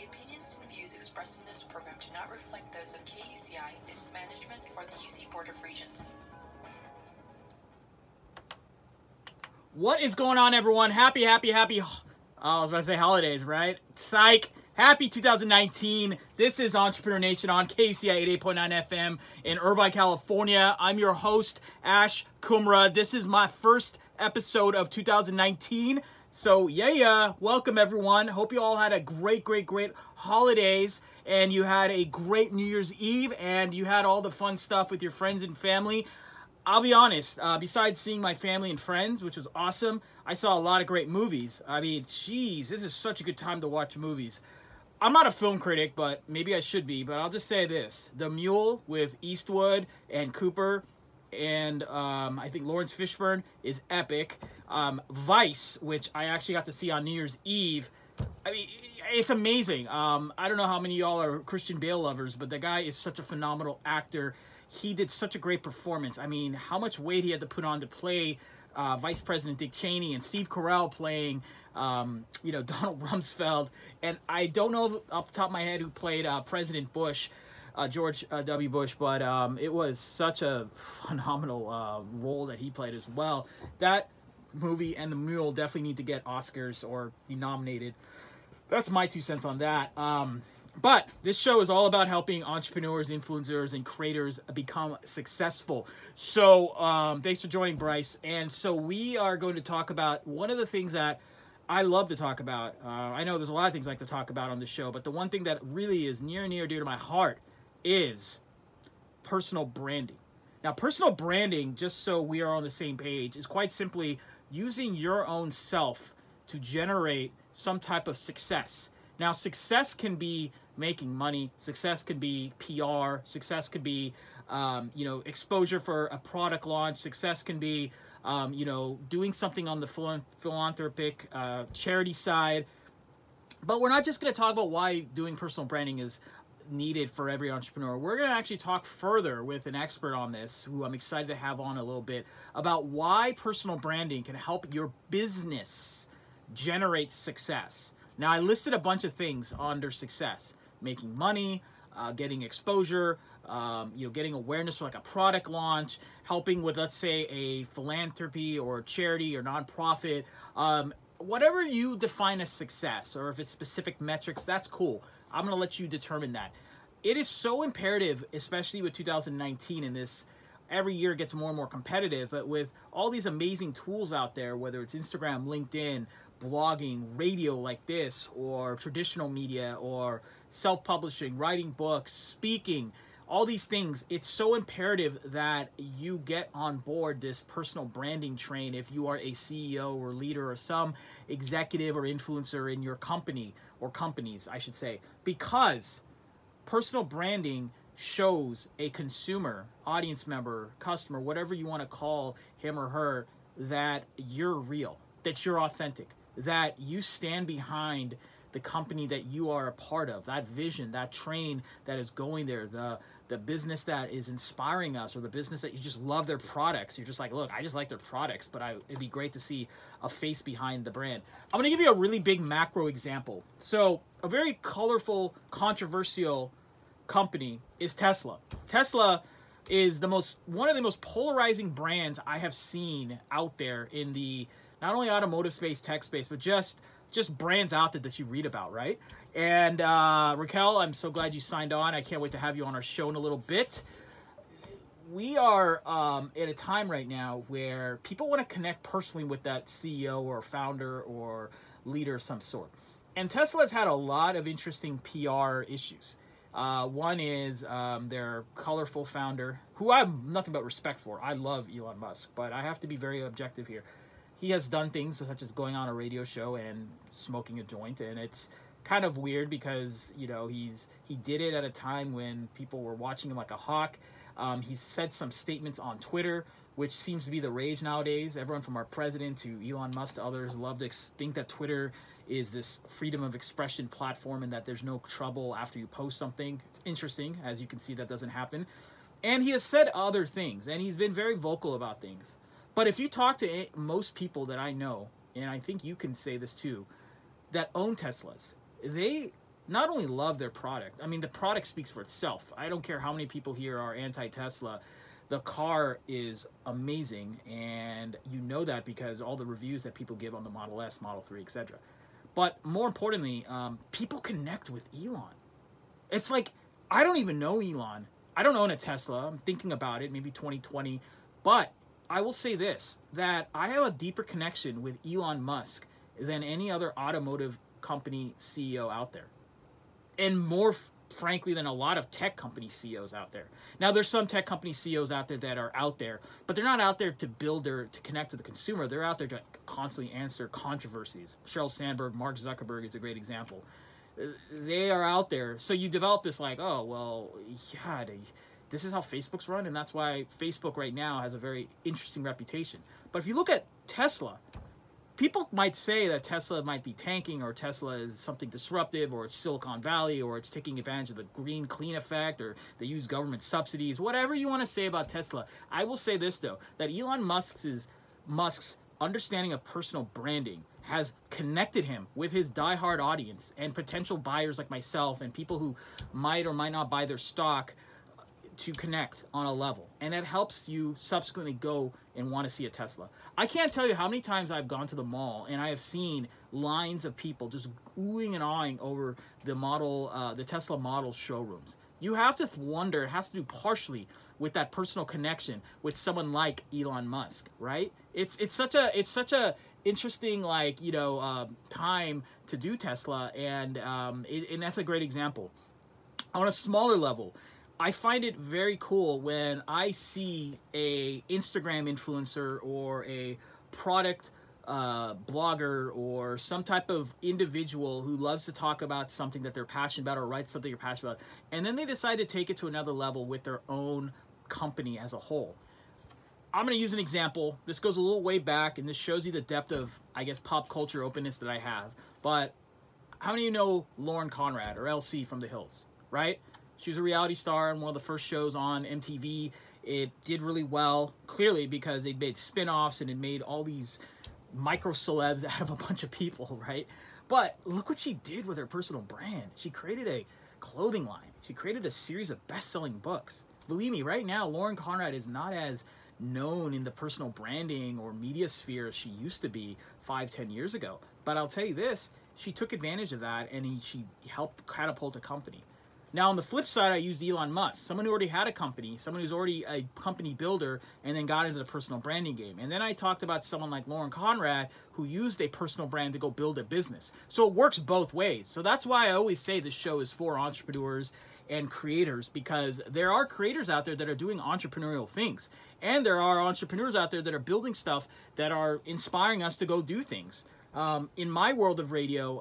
The opinions and views expressed in this program do not reflect those of KUCI, its management, or the UC Board of Regents. What is going on, everyone? Happy, I was about to say holidays, right? Psych. Happy 2019. This is Entrepreneur Nation on KUCI 88.9 FM in Irvine, California. I'm your host, Ash Kumra. This is my first episode of 2019. So, yeah. Welcome, everyone. Hope you all had a great holidays, and you had a great New Year's Eve, and you had all the fun stuff with your friends and family. I'll be honest, besides seeing my family and friends, which was awesome, I saw a lot of great movies. I mean, geez, this is such a good time to watch movies. I'm not a film critic, but maybe I should be, but I'll just say this. The Mule with Eastwood and Cooper and I think Lawrence Fishburne is epic. Vice, which I actually got to see on New Year's Eve, I mean, it's amazing. I don't know how many of y'all are Christian Bale lovers, but the guy is such a phenomenal actor. He did such a great performance. I mean, how much weight he had to put on to play Vice President Dick Cheney, and Steve Carell playing, Donald Rumsfeld. And I don't know off the top of my head who played President Bush, George W. Bush, but it was such a phenomenal role that he played as well. That movie and The Mule definitely need to get Oscars or be nominated. That's my 2 cents on that. But this show is all about helping entrepreneurs, influencers, and creators become successful. So thanks for joining, Bryce. And so we are going to talk about one of the things that I love to talk about. I know there's a lot of things I like to talk about on the show, but the one thing that really is near and dear to my heart is personal branding. Now, personal branding, just so we are on the same page, is quite simply using your own self to generate some type of success. Now, success can be making money. Success could be PR. Success could be, exposure for a product launch. Success can be, doing something on the philanthropic charity side. But we're not just going to talk about why doing personal branding is needed for every entrepreneur. We're going to actually talk further with an expert on this, who I'm excited to have on a little bit, about why personal branding can help your business generate success. Now, I listed a bunch of things under success: making money, getting exposure, getting awareness for like a product launch, helping with, let's say, a philanthropy or charity or nonprofit, whatever you define as success, or if it's specific metrics, that's cool. I'm going to let you determine that. It is so imperative, especially with 2019 and this, every year gets more and more competitive, but with all these amazing tools out there, whether it's Instagram, LinkedIn, blogging, radio like this, or traditional media, or self-publishing, writing books, speaking, all these things, it's so imperative that you get on board this personal branding train if you are a CEO or leader or some executive or influencer in your company, or companies, I should say, because personal branding shows a consumer, audience member, customer, whatever you want to call him or her, that you're real, that you're authentic, that you stand behind the company that you are a part of, that vision, that train that is going there, the business that is inspiring us, or the business that you just love their products. You're just like, look, I just like their products, but it'd be great to see a face behind the brand. I'm going to give you a really big macro example. So a very colorful, controversial company is Tesla. Tesla is one of the most polarizing brands I have seen out there in the not only automotive space, tech space, but just brands out there that you read about, right? And Raquel, I'm so glad you signed on. I can't wait to have you on our show in a little bit. We are at a time right now where people want to connect personally with that CEO or founder or leader of some sort. And Tesla has had a lot of interesting PR issues. One is their colorful founder, who I have nothing but respect for. I love Elon Musk, but I have to be very objective here. He has done things such as going on a radio show and smoking a joint, and it's kind of weird because, he did it at a time when people were watching him like a hawk. He's said some statements on Twitter, which seems to be the rage nowadays. Everyone from our president to Elon Musk to others love to think that Twitter is this freedom of expression platform and that there's no trouble after you post something. It's interesting. As you can see, that doesn't happen. And he has said other things, and he's been very vocal about things. But if you talk to most people that I know, and I think you can say this too, that own Teslas, they not only love their product, I mean, the product speaks for itself. I don't care how many people here are anti-Tesla. The car is amazing, and you know that because all the reviews that people give on the Model S, Model 3, etc. But more importantly, people connect with Elon. It's like, I don't even know Elon. I don't own a Tesla. I'm thinking about it, maybe 2020. But I will say this, that I have a deeper connection with Elon Musk than any other automotive company CEO out there. And more frankly than a lot of tech company CEOs out there. Now, there's some tech company CEOs out there that are out there, but they're not out there to build or to connect to the consumer. They're out there to constantly answer controversies. Sheryl Sandberg, Mark Zuckerberg is a great example. They are out there. So you develop this like, oh, well, yeah, this is how Facebook's run, and that's why Facebook right now has a very interesting reputation. But if you look at Tesla, people might say that Tesla might be tanking, or Tesla is something disruptive, or it's Silicon Valley, or it's taking advantage of the green clean effect, or they use government subsidies, whatever you want to say about Tesla. I will say this, though, that Elon Musk's understanding of personal branding has connected him with his diehard audience and potential buyers like myself and people who might or might not buy their stock to connect on a level, and that helps you subsequently go and want to see a Tesla. I can't tell you how many times I've gone to the mall and I have seen lines of people just oohing and awing over the Tesla model showrooms. You have to wonder, it has to do partially with that personal connection with someone like Elon Musk, right? It's such a interesting, like, you know, time to do Tesla, and that's a great example. On a smaller level, I find it very cool when I see a Instagram influencer or a product blogger or some type of individual who loves to talk about something that they're passionate about or write something you're passionate about, and then they decide to take it to another level with their own company as a whole. I'm going to use an example. This goes a little way back, and this shows you the depth of, I guess, pop culture openness that I have. But how many of you know Lauren Conrad, or LC from The Hills, right? She was a reality star on one of the first shows on MTV. It did really well, clearly because they made spin-offs and it made all these micro celebs out of a bunch of people, right? But look what she did with her personal brand. She created a clothing line. She created a series of best-selling books. Believe me, right now, Lauren Conrad is not as known in the personal branding or media sphere as she used to be 5-10 years ago. But I'll tell you this, she took advantage of that, and she helped catapult a company. Now, on the flip side, I used Elon Musk, someone who already had a company, someone who's already a company builder, and then got into the personal branding game. And then I talked about someone like Lauren Conrad, who used a personal brand to go build a business. So it works both ways. So that's why I always say this show is for entrepreneurs and creators, because there are creators out there that are doing entrepreneurial things. And there are entrepreneurs out there that are building stuff that are inspiring us to go do things. In my world of radio,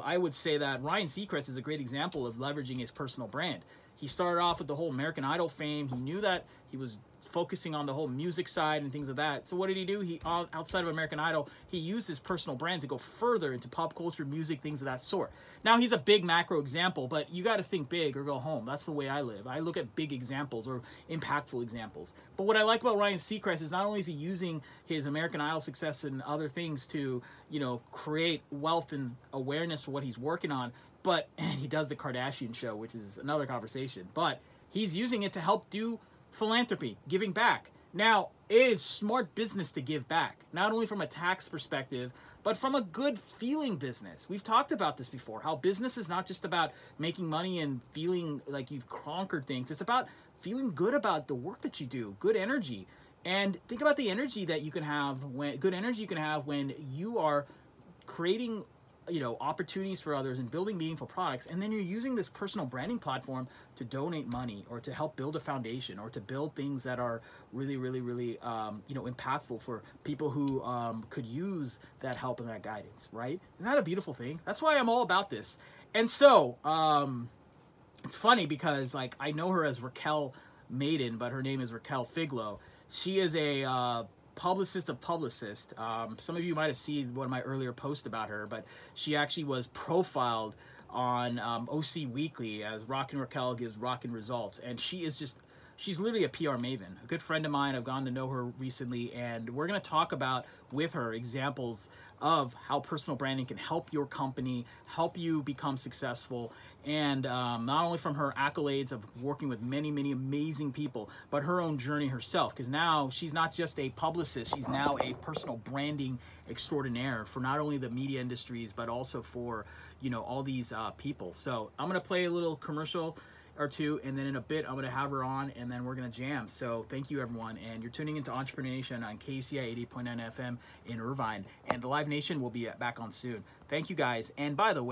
I would say that Ryan Seacrest is a great example of leveraging his personal brand. He started off with the whole American Idol fame. He knew that he was focusing on the whole music side and things of that. So what did he do? He, outside of American Idol, he used his personal brand to go further into pop culture, music, things of that sort. Now, he's a big macro example, but you got to think big or go home. That's the way I live. I look at big examples or impactful examples. But what I like about Ryan Seacrest is not only is he using his American Idol success and other things to, you know, create wealth and awareness for what he's working on, and he does the Kardashian show, which is another conversation, but he's using it to help do philanthropy, giving back. Now, it is smart business to give back, not only from a tax perspective, but from a good feeling business. We've talked about this before, how business is not just about making money and feeling like you've conquered things. It's about feeling good about the work that you do, good energy. And think about the energy that you can have when you are creating, you know, opportunities for others and building meaningful products, and then you're using this personal branding platform to donate money or to help build a foundation or to build things that are really, really, really, you know, impactful for people who could use that help and that guidance, right? Isn't that a beautiful thing? That's why I'm all about this. And so it's funny because, like, I know her as Raquel Maiden, but her name is Raquel Figlo. She is a publicist of publicists. Some of you might have seen one of my earlier posts about her, but she actually was profiled on OC Weekly as Rockin' Raquel gives rockin' results, and she she's literally a PR maven, a good friend of mine. I've gotten to know her recently, and we're going to talk about with her examples of how personal branding can help your company, help you become successful, and not only from her accolades of working with many, many amazing people, but her own journey herself, because now she's not just a publicist, she's now a personal branding extraordinaire for not only the media industries, but also for, you know, all these people. So I'm going to play a little commercial or two, and then in a bit I'm going to have her on, and then we're going to jam. So thank you, everyone, and you're tuning into Entrepreneur Nation on KCI 88.9 FM in Irvine, and the Live Nation will be back on soon. Thank you, guys. And by the way,